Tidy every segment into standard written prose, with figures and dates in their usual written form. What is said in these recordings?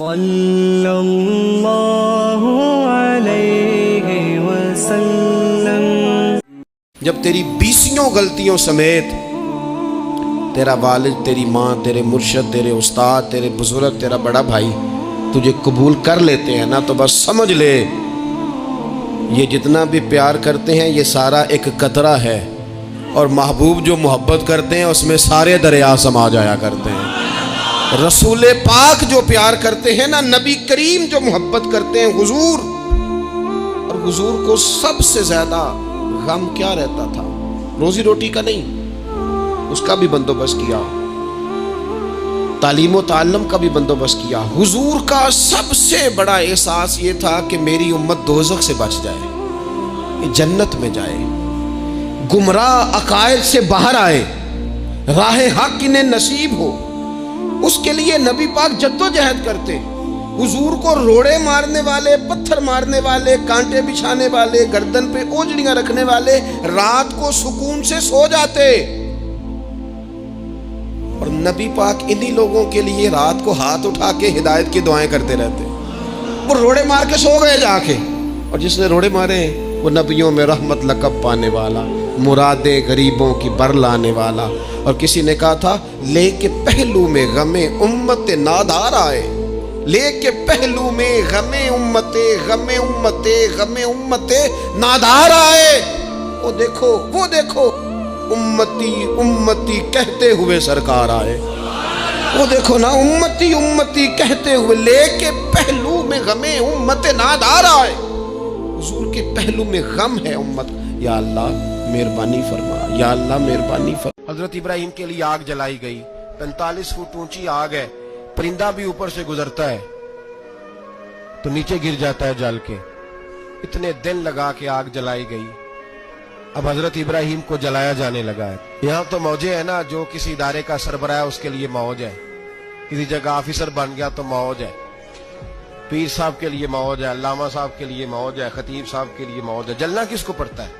صلی اللہ علیہ وسلم۔ جب تیری 20 غلطیوں سمیت تیرا والد، تیری ماں، تیرے مرشد، تیرے استاد، تیرے بزرگ، تیرا بڑا بھائی تجھے قبول کر لیتے ہیں نا، تو بس سمجھ لے یہ جتنا بھی پیار کرتے ہیں یہ سارا ایک قطرہ ہے، اور محبوب جو محبت کرتے ہیں اس میں سارے دریا سما جایا کرتے ہیں۔ رسول پاک جو پیار کرتے ہیں نا، نبی کریم جو محبت کرتے ہیں حضور، اور حضور کو سب سے زیادہ غم کیا رہتا تھا؟ روزی روٹی کا نہیں، اس کا بھی بندوبست کیا، تعلیم و تعلم کا بھی بندوبست کیا۔ حضور کا سب سے بڑا احساس یہ تھا کہ میری امت دوزخ سے بچ جائے، جنت میں جائے، گمراہ عقائد سے باہر آئے، راہ حق انہیں نصیب ہو۔ اس کے لیے نبی پاک جدوجہد کرتے۔ حضور کو روڑے مارنے والے، پتھر مارنے والے، کانٹے بچھانے والے، گردن پہ اوجڑیاں رکھنے والے رات کو سکون سے سو جاتے، اور نبی پاک انہی لوگوں کے لیے رات کو ہاتھ اٹھا کے ہدایت کی دعائیں کرتے رہتے۔ وہ روڑے مار کے سو گئے جا کے، اور جس نے روڑے مارے وہ نبیوں میں رحمت لقب پانے والا، مرادیں غریبوں کی بر لانے والا۔ اور کسی نے کہا تھا لے کے پہلو میں غم امت نادار آئے، لے کے پہلو میں غم امت، غم امت، غم امت نادار آئے۔ وہ دیکھو امتی امتی کہتے ہوئے سرکار آئے۔ وہ دیکھو نا، امتی امتی کہتے ہوئے، لے کے پہلو میں غم امت نادار آئے۔ حضور کے پہلو میں غم ہے امت۔ یا اللہ مہربانی فرما، یا اللہ مہربانی فرما۔ حضرت ابراہیم کے لیے آگ جلائی گئی، 45 فٹ اونچی آگ ہے، پرندہ بھی اوپر سے گزرتا ہے تو نیچے گر جاتا ہے جل کے۔ اتنے دن لگا کے آگ جلائی گئی، اب حضرت ابراہیم کو جلایا جانے لگا ہے۔ یہاں تو موجیں ہے نا، جو کسی ادارے کا سربراہ ہے اس کے لیے موج ہے، کسی جگہ آفیسر بن گیا تو موج ہے، پیر صاحب کے لیے موج ہے، علامہ صاحب کے لیے موج ہے، خطیب صاحب کے لیے موج ہے۔ جلنا کس کو پڑتا ہے؟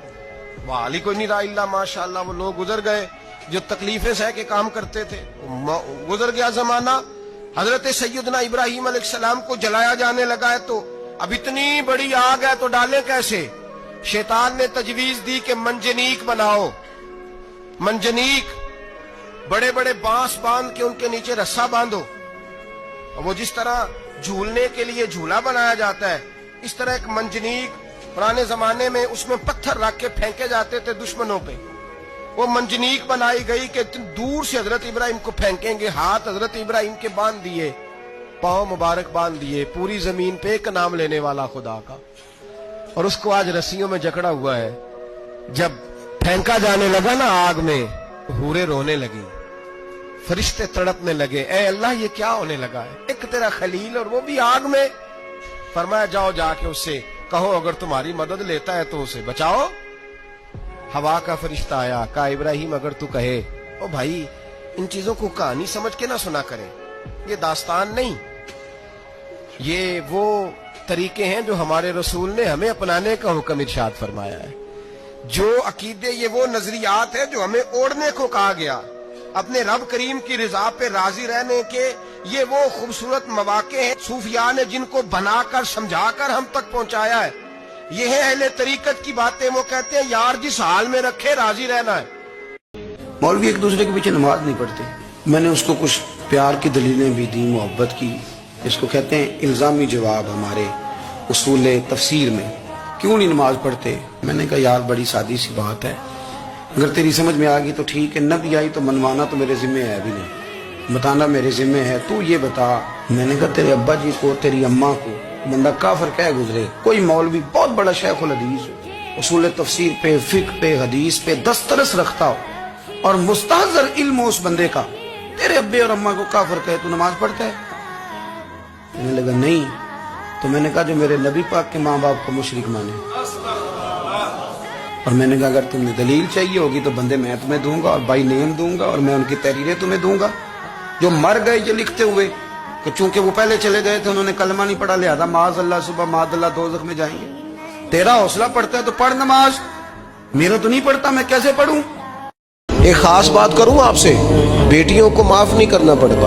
وہ علی کوئی نہیں رہا اللہ ماشاءاللہ، وہ لوگ گزر گئے جو تکلیفیں سہ کے کام کرتے تھے، گزر گیا زمانہ۔ حضرت سیدنا ابراہیم علیہ السلام کو جلایا جانے لگا ہے، تو اب اتنی بڑی آگ ہے تو ڈالیں کیسے؟ شیطان نے تجویز دی کہ منجنیق بناؤ، منجنیق، بڑے بڑے بانس باندھ کے ان کے نیچے رسا باندھو، اور وہ جس طرح جھولنے کے لیے جھولا بنایا جاتا ہے اس طرح ایک منجنیق پرانے زمانے میں، اس میں پتھر رکھ کے پھینکے جاتے تھے دشمنوں پہ۔ وہ منجنیق بنائی گئی کہ دور سے حضرت ابراہیم کو پھینکیں گے۔ ہاتھ حضرت ابراہیم کے باندھ دیے، پاؤں مبارک باندھ دیے، پوری زمین پہ ایک نام لینے والا خدا کا، اور اس کو آج رسیوں میں جکڑا ہوا ہے۔ جب پھینکا جانے لگا نا آگ میں، حوریں رونے لگی، فرشتے تڑپنے لگے، اے اللہ یہ کیا ہونے لگا ہے؟ ایک تیرا خلیل اور وہ بھی آگ میں۔ فرمایا جاؤ جا کے اس سے کہو اگر تمہاری مدد لیتا ہے تو اسے بچاؤ۔ ہوا کا فرشتہ آیا، کہا ابراہیم اگر تو کہے۔ او بھائی ان چیزوں کو کہانی سمجھ کے نہ سنا کریں، یہ داستان نہیں، یہ وہ طریقے ہیں جو ہمارے رسول نے ہمیں اپنانے کا حکم ارشاد فرمایا ہے۔ جو عقیدے، یہ وہ نظریات ہے جو ہمیں اوڑھنے کو کہا گیا، اپنے رب کریم کی رضا پہ راضی رہنے کے یہ وہ خوبصورت مواقع ہیں صوفیاء نے جن کو بنا کر سمجھا کر ہم تک پہنچایا ہے۔ یہ ہے اہل طریقت کی باتیں، وہ کہتے ہیں یار جس حال میں رکھے راضی رہنا ہے۔ مولوی ایک دوسرے کے پیچھے نماز نہیں پڑھتے۔ میں نے اس کو کچھ پیار کی دلیلیں بھی دی، محبت کی، اس کو کہتے ہیں الزامی جواب ہمارے اصول تفسیر میں، کیوں نہیں نماز پڑھتے؟ میں نے کہا یار بڑی سادی سی بات ہے، اگر تیری سمجھ میں آ گئی تو ٹھیک ہے، نہ بھی آئی تو منوانا تو میرے ذمہ ہے بھی نہیں، بتانا میرے ذمہ ہے۔ تو یہ بتا، میں نے کہا تیرے ابا جی کو، تیری اماں کو بندہ کافر کہہ گزرے، کوئی مولوی بہت بڑا شیخ الحدیث ہو، اصول تفسیر پہ، فقہ پہ، حدیث پہ دسترس رکھتا ہو، اور مستحضر علم ہو اس بندے کا، تیرے ابے اور اماں کو کافر کہے تو نماز پڑھتا ہے؟ کہنے لگا نہیں۔ تو میں نے کہا جو میرے نبی پاک کے ماں باپ کو مشرک مانے، اور میں نے کہا اگر تم نے دلیل چاہیے ہوگی تو بندے میں تمہیں دوں گا اور بائی نیم دوں گا، اور میں ان کی تحریریں تمہیں دوں گا جو مر گئے یہ لکھتے ہوئے کہ چونکہ وہ پہلے چلے گئے تھے، انہوں نے کلمہ نہیں پڑھا، لہذا معاذ اللہ صبح معاذ اللہ دوزخ میں جائیں گے۔ تیرا حوصلہ پڑھتا ہے تو پڑھ نماز، میرا تو نہیں پڑھتا، میں کیسے پڑھوں؟ ایک خاص بات کروں آپ سے، بیٹیوں کو معاف نہیں کرنا پڑتا،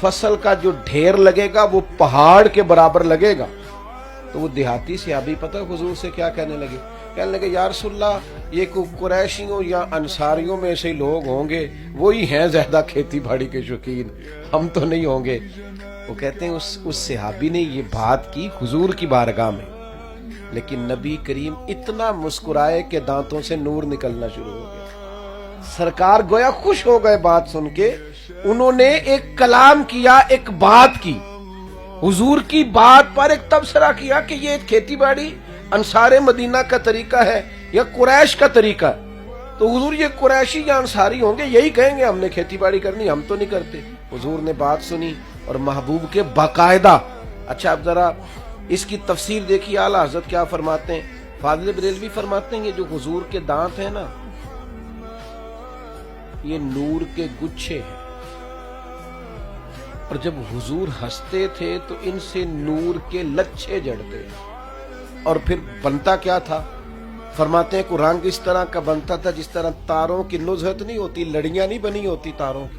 فصل کا جو ڈھیر لگے گا وہ پہاڑ کے برابر لگے گا. تو وہ دیہاتی صحابی پتہ حضور سے کیا کہنے لگے یا رسول اللہ یہ قریشیوں یا انصاریوں میں سے لوگ ہوں گے, وہی ہیں زیادہ کھیتی باڑی کے شوقین, ہم تو نہیں ہوں گے. وہ کہتے ہیں اس صحابی نے یہ بات کی حضور کی بارگاہ میں, لیکن نبی کریم اتنا مسکرائے کہ دانتوں سے نور نکلنا شروع ہو گیا. سرکار گویا خوش ہو گئے بات سن کے. انہوں نے ایک کلام کیا, ایک بات کی, حضور کی بات پر ایک تبصرہ کیا کہ یہ کھیتی باڑی انصار مدینہ کا طریقہ ہے یا قریش کا طریقہ ہے. تو حضور یہ قریشی یا انصاری ہوں گے, یہی کہیں گے ہم نے کھیتی باڑی کرنی, ہم تو نہیں کرتے. حضور نے بات سنی اور محبوب کے باقاعدہ. اچھا اب ذرا اس کی تفسیر دیکھیے, اعلیٰ حضرت کیا فرماتے ہیں. فاضل بریلوی فرماتے ہیں یہ جو حضور کے دانت ہیں نا, یہ نور کے گچھے ہیں, اور جب حضور ہنستے تھے تو ان سے نور کے لچھے جڑتے, اور پھر بنتا کیا تھا. فرماتے ہیں کہ رنگ اس طرح کا بنتا تھا جس طرح تاروں کی نزہت نہیں ہوتی, لڑیاں نہیں بنی ہوتی تاروں کی.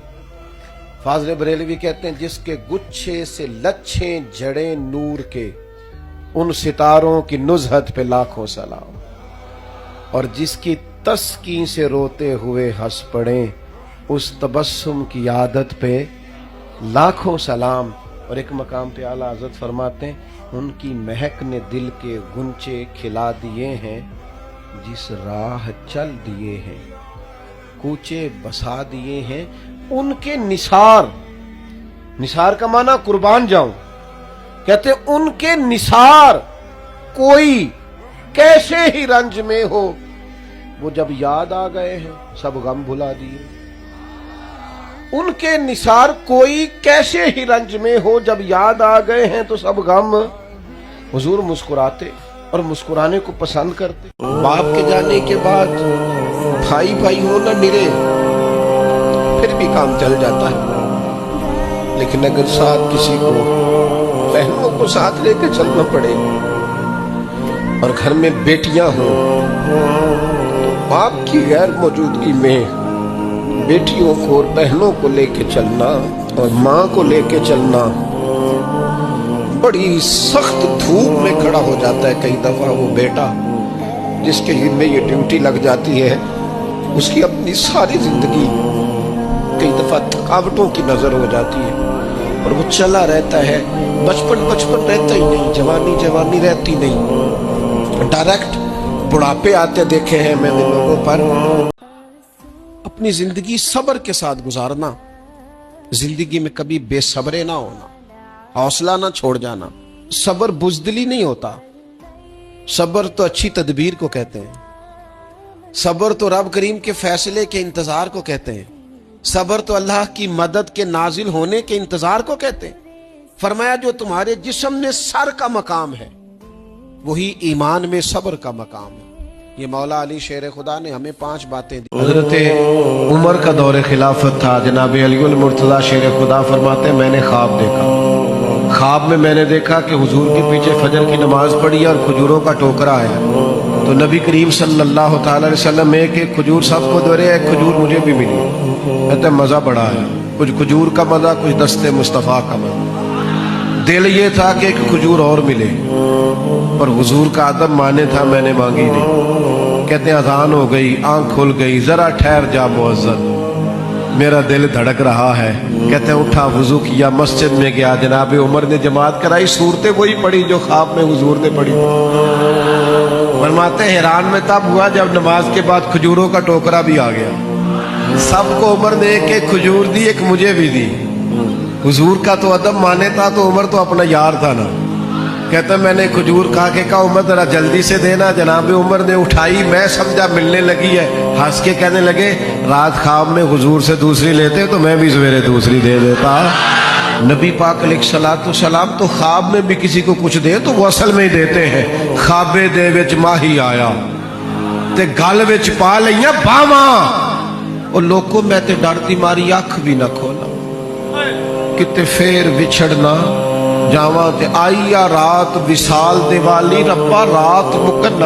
فاضل بریلوی کہتے ہیں جس کے گچھے سے لچھے جڑے نور کے, ان ستاروں کی نزہت پہ لاکھوں سلام, اور جس کی تسکین سے روتے ہوئے ہنس پڑیں اس تبسم کی عادت پہ لاکھوں سلام. اور ایک مقام پہ اعلیٰ حضرت فرماتے ہیں ان کی مہک نے دل کے گنچے کھلا دیے ہیں, جس راہ چل دیے ہیں کوچے بسا دیے ہیں. ان کے نثار, نثار کا معنی قربان جاؤں, کہتے ان کے نثار کوئی کیسے ہی رنج میں ہو, وہ جب یاد آ گئے ہیں سب غم بھلا دیے. ان کے نثار کوئی کیسے ہی رنج میں ہو, جب یاد آ گئے ہیں تو سب غم. حضور مسکراتے اور مسکرانے کو پسند کرتے. باپ کے جانے کے بعد بھائی بھائی ہو نہ ملے پھر بھی کام چل جاتا ہے, لیکن اگر ساتھ کسی کو بہنوں کو ساتھ لے کے چلنا پڑے اور گھر میں بیٹیاں ہوں تو باپ کی غیر موجودگی میں بیٹیوں کو اور بہنوں کو لے کے چلنا اور ماں کو لے کے چلنا بڑی سخت دھوپ میں کھڑا ہو جاتا ہے. کئی دفعہ وہ بیٹا جس کے ہر میں یہ ڈیوٹی لگ جاتی ہے, اس کی اپنی ساری زندگی کئی دفعہ تھکاوٹوں کی نظر ہو جاتی ہے, اور وہ چلا رہتا ہے. بچپن رہتا ہی نہیں, جوانی رہتی نہیں, ڈائریکٹ بڑھاپے آتے دیکھے ہیں میں نے لوگوں پر. اپنی زندگی صبر کے ساتھ گزارنا, زندگی میں کبھی بے صبرے نہ ہونا, حوصلہ نہ چھوڑ جانا. صبر بزدلی نہیں ہوتا, صبر تو اچھی تدبیر کو کہتے ہیں, صبر تو رب کریم کے فیصلے کے انتظار کو کہتے ہیں, صبر تو اللہ کی مدد کے نازل ہونے کے انتظار کو کہتے ہیں. فرمایا جو تمہارے جسم میں سر کا مقام ہے وہی ایمان میں صبر کا مقام ہے. یہ مولا علی شیر خدا نے ہمیں 5 باتیں دی. حضرت عمر کا دور خلافت تھا, جناب علی المرتضیٰ شیر خدا فرماتے ہیں میں نے خواب دیکھا, خواب میں نے دیکھا کہ حضور کے پیچھے فجر کی نماز پڑھی اور کھجوروں کا ٹوکرا آیا, تو نبی کریم صلی اللہ تعالی علیہ وسلم ایک ایک کھجور سب کو دے رہے, ایک کھجور مجھے بھی ملی. کہتے ہیں مزہ بڑا ہے, کچھ کھجور کا مزہ, کچھ دستے مصطفیٰ کا مزہ. دل یہ تھا کہ ایک کھجور اور ملے, پر حضور کا ادب مانے تھا, میں نے مانگی نہیں. کہتے ہیں اذان ہو گئی, آنکھ کھل گئی, ذرا ٹھہر جا مؤذن, میرا دل دھڑک رہا ہے. کہتے ہیں اٹھا, وضو کیا, مسجد میں گیا, جناب عمر نے جماعت کرائی, صورتیں وہی پڑھی جو خواب میں حضور نے پڑھی. فرماتے ہیں حیران میں تب ہوا جب نماز کے بعد کھجوروں کا ٹوکرا بھی آ گیا. سب کو عمر نے ایک ایک کھجور دی, ایک مجھے بھی دی. حضور کا تو ادب مانے تھا, تو عمر تو اپنا یار تھا نا. کہتا میں نے کھجور کھا کے کہا عمر ذرا جلدی سے دینا. جناب عمر نے اٹھائی, میں سمجھا ملنے لگی ہے, ہنس کے کہنے لگے رات خواب میں حضور سے دوسری لیتے تو میں بھی سویرے دوسری دے دیتا. نبی پاک علیہ الصلوۃ والسلام تو خواب میں بھی کسی کو کچھ دے تو وہ اصل میں ہی دیتے ہیں. خوابے دے وچ ماہی آیا تے گل وچ پا لئیاں باواں, او لوکو میں تے ڈر دی ماری اکھ بھی نہ کھولا, کتے پھر وچھڑنا جاواں تے آئی رات وصال دیوالی, ربا رات مکن نہ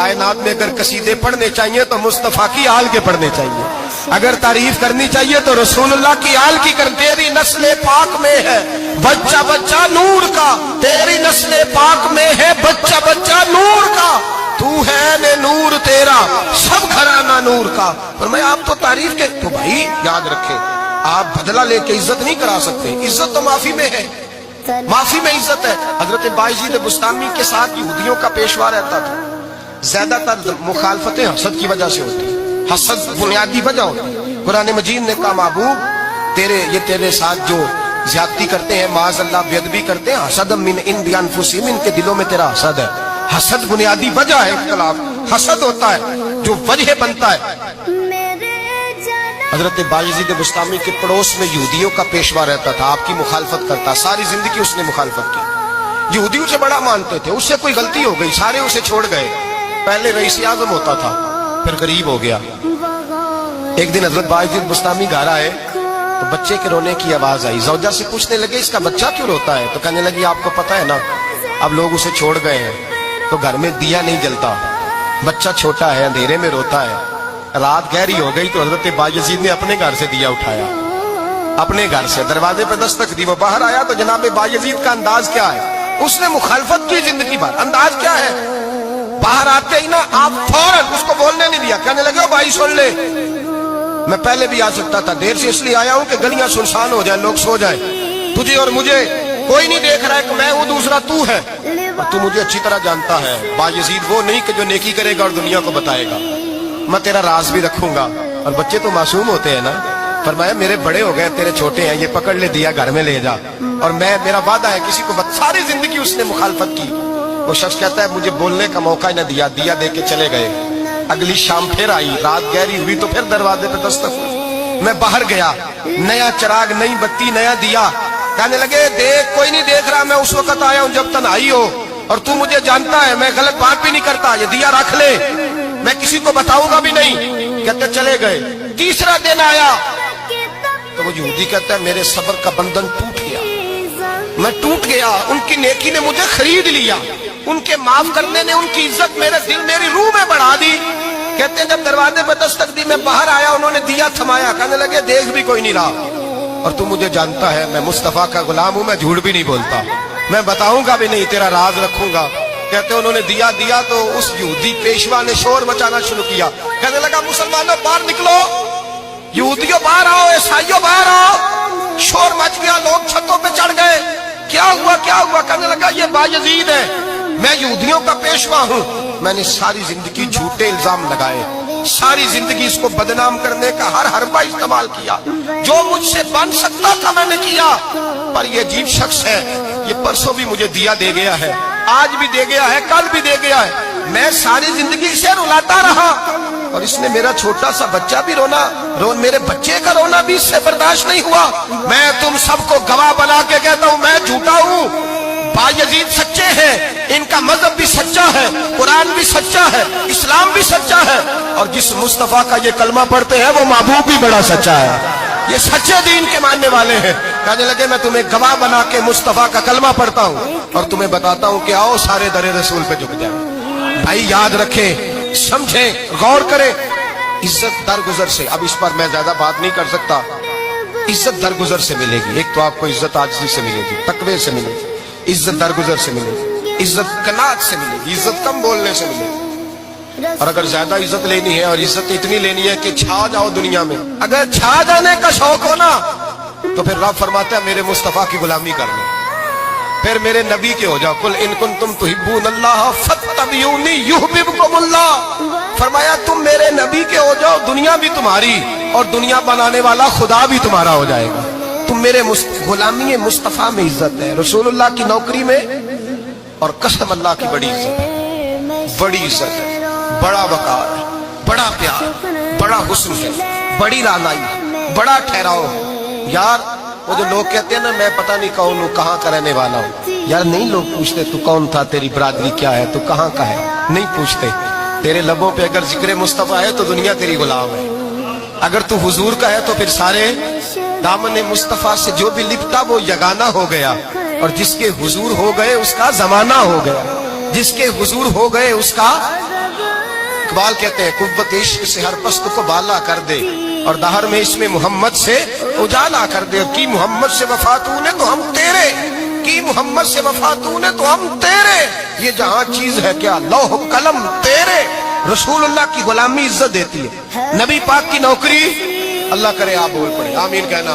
کائنات میں اگر قصیدے پڑھنے چاہیے تو مصطفیٰ کی آل کے پڑھنے چاہیے، اگر تعریف کرنی چاہیے تو رسول اللہ کی آل کی کر. تیری نسل پاک میں ہے بچہ بچہ نور کا، تیری نسل پاک میں ہے بچہ بچہ نور کا، تو ہے نے نور تیرا سب گھرانہ نور کا. فرمایا آپ تو تعریف کے، تو بھائی یاد رکھیں آپ بدلہ لے کے عزت نہیں کرا سکتے، عزت تو معافی میں ہے، معافی میں عزت ہے. حضرت باعزید بستامی کے ساتھ یہودیوں کا پیشوا رہتا تھا، زیادہ تر مخالفتیں حسد کی وجہ سے ہوتی، حسد بنیادی وجہ ہوتی. قرآن مجید نے کہا محبوب تیرے ساتھ جو زیادتی کرتے ہیں، معاذ اللہ بے ادبی کرتے ہیں، حسد من عند انفسہم، ان کے دلوں میں تیرا حسد ہے. حسد بنیادی وجہ ہے اختلاف، حسد ہوتا ہے جو وجہ بنتا ہے. حضرت باعزید بستامی کے پڑوس میں یہودیوں کا پیشوا رہتا تھا، آپ کی مخالفت کرتا، ساری زندگی اس نے مخالفت کی. یہودیوں سے بڑا مانتے تھے، اس سے کوئی غلطی ہو گئی سارے اسے چھوڑ گئے. پہلے رئیس اعظم ہوتا تھا، پھر غریب ہو گیا. ایک دن حضرت باعزید بستامی گھر آئے تو بچے کے رونے کی آواز آئی. زوجہ سے پوچھنے لگے اس کا بچہ کیوں روتا ہے؟ تو کہنے لگی آپ کو پتہ ہے نا اب لوگ اسے چھوڑ گئے ہیں تو گھر میں دیا نہیں جلتا، بچہ چھوٹا ہے اندھیرے میں روتا ہے. رات گہری ہو گئی تو حضرت باعزید نے اپنے گھر سے دیا اٹھایا، اپنے گھر سے دروازے پہ دستک دی. وہ باہر آیا تو جناب باعزید کا انداز کیا ہے؟ اس نے مخالفت کی زندگی بھر. انداز کیا ہے؟ باہر آتے ہی نا آپ فوراً اس کو بولنے نہیں دیا، کہنے لگے بھائی سن لے، میں پہلے بھی آ سکتا تھا، دیر سے اس لیے آیا ہوں کہ گلیاں سنسان ہو جائیں، لوگ سو جائیں، تجھے اور مجھے کوئی نہیں دیکھ رہا ہے کہ میں ہوں دوسرا تو ہے، اور تو مجھے اچھی طرح جانتا ہے. باعزید وہ نہیں کہ جو نیکی کرے گا اور دنیا کو بتائے گا، میں تیرا راز بھی رکھوں گا. اور بچے تو معصوم ہوتے ہیں نا. فرمایا میرے بڑے ہو گئے تیرے چھوٹے ہیں، یہ پکڑ لے دیا گھر میں لے جا، اور میرا وعدہ ہے کسی کو ساری زندگی اس نے مخالفت کی. وہ شخص کہتا ہے مجھے بولنے کا موقع ہی نہ دیا، دیا دے کے چلے گئے. اگلی شام پھر آئی، رات گہری ہوئی تو پھر دروازے پہ دستک ہوئی. میں باہر گیا، نیا چراغ، نئی بتی، نیا دیا. کہنے لگے دیکھ کوئی نہیں دیکھ رہا، میں اس وقت آیا ہوں جب تنہائی ہو، اور تو مجھے جانتا ہے میں غلط بات بھی نہیں کرتا، یہ دیا رکھ لے، میں کسی کو بتاؤں گا بھی نہیں. کہتے چلے گئے. تیسرا دن آیا تو وہ یہودی کہتا ہے میرے صبر کا بندھن ٹوٹ گیا، میں ٹوٹ گیا. ان کی نیکی نے مجھے خرید لیا، ان کے معاف کرنے نے ان کی عزت میرے دل میری روح میں بڑھا دی. کہتے ہیں جب دروازے پہ دستک دی میں باہر آیا، انہوں نے دیا تھمایا. کہنے لگے دیکھ بھی کوئی نہیں رہا، اور تو مجھے جانتا ہے میں مصطفیٰ کا غلام ہوں، میں جھوٹ بھی نہیں بولتا، میں بتاؤں گا بھی نہیں، تیرا راز رکھوں گا. کہتے انہوں نے دیا تو اس یہودی پیشوا نے شور مچانا شروع کیا. کہنے لگا مسلمانوں باہر نکلو، یہودیوں باہر آؤ، عیسائیوں باہر آؤ. شور مچ گیا، لوگ چھتوں پہ چڑھ گئے. کیا ہوا کیا ہوا؟ کہنے لگا یہ باعزید ہے، میں یہودیوں کا پیشوا ہوں. میں نے ساری زندگی جھوٹے الزام لگائے، ساری زندگی اس کو بدنام کرنے کا ہر حربہ استعمال کیا، جو مجھ سے بن سکتا تھا میں نے کیا. پر یہ عجیب شخص ہے، یہ پرسوں بھی مجھے دیا دے گیا ہے، آج بھی دے گیا ہے، کل بھی دے گیا ہے. میں ساری زندگی سے رلاتا رہا، اور اس نے میرا چھوٹا سا بچہ بھی میرے بچے کا رونا بھی اس سے برداشت نہیں ہوا. میں تم سب کو گواہ بنا کے کہتا ہوں میں جھوٹا ہوں، باعزید سچے ہیں، ان کا مذہب بھی سچا ہے، قرآن بھی سچا ہے، اسلام بھی سچا ہے، اور جس مصطفیٰ کا یہ کلمہ پڑھتے ہیں وہ محبوب بھی بڑا سچا ہے. یہ سچے دین کے ماننے والے ہیں. کہنے لگے میں تمہیں گواہ بنا کے مصطفیٰ کا کلمہ پڑھتا ہوں اور تمہیں بتاتا ہوں کہ آؤ سارے در رسول پہ جھک جائیں. بھائی یاد رکھیں، سمجھیں، غور کریں. عزت درگزر سے، اب اس پر میں زیادہ بات نہیں کر سکتا، عزت درگزر سے ملے گی. ایک تو آپ کو عزت عاجزی سے ملے گی، تقوی سے ملے گی، عزت درگزر سے ملے گی، عزت قناعت سے ملے گی، عزت کم بولنے سے ملے گی. اور اگر زیادہ عزت لینی ہے اور عزت اتنی لینی ہے کہ چھا جاؤ دنیا میں، اگر چھا جانے کا شوق ہو نا تو پھر رب فرماتا ہے میرے مصطفیٰ کی غلامی کر لو، پھر میرے نبی کے ہو جاؤ. قل ان کنتم تحبون اللہ فاتبعونی یحببکم اللہ. فرمایا تم میرے نبی کے ہو جاؤ، دنیا بھی تمہاری اور دنیا بنانے والا خدا بھی تمہارا ہو جائے گا. تم میرے غلامی مصطفیٰ میں عزت ہے، رسول اللہ کی نوکری میں، اور قسم اللہ کی بڑی عزت ہے، بڑی عزت ہے، بڑا وقار ہے، بڑا پیار، بڑا حسن ہے، بڑی رانائی، بڑا ٹھہراؤ. یار وہ جو لوگ کہتے ہیں نا میں پتہ نہیں کون ہوں، کہاں کا رہنے والا ہوں، یار نہیں لوگ پوچھتے تو کون تھا، تیری برادری کیا ہے، تو کہاں کا ہے، نہیں پوچھتے. تیرے لبوں پہ اگر ذکر مصطفیٰ ہے تو دنیا تیری غلام ہے، اگر تو حضور کا ہے تو پھر سارے دامن مصطفیٰ سے جو بھی لپٹا وہ یگانہ ہو گیا، اور جس کے حضور ہو گئے اس کا زمانہ ہو گیا، جس کے حضور ہو گئے اس کا اقبال کہتے ہیں قوت عشق سے ہر پست کو بالا کر دے اور دہر میں اس میں محمد سے اجالا کر دے. کی محمد سے وفا تو نے تو ہم تیرے, کی محمد سے وفا تو نے تو ہم تیرے. یہ جہاں چیز ہے کیا لوح قلم تیرے. رسول اللہ کی غلامی عزت دیتی ہے, نبی پاک کی نوکری اللہ کرے آپ بول پڑے آمین کہنا.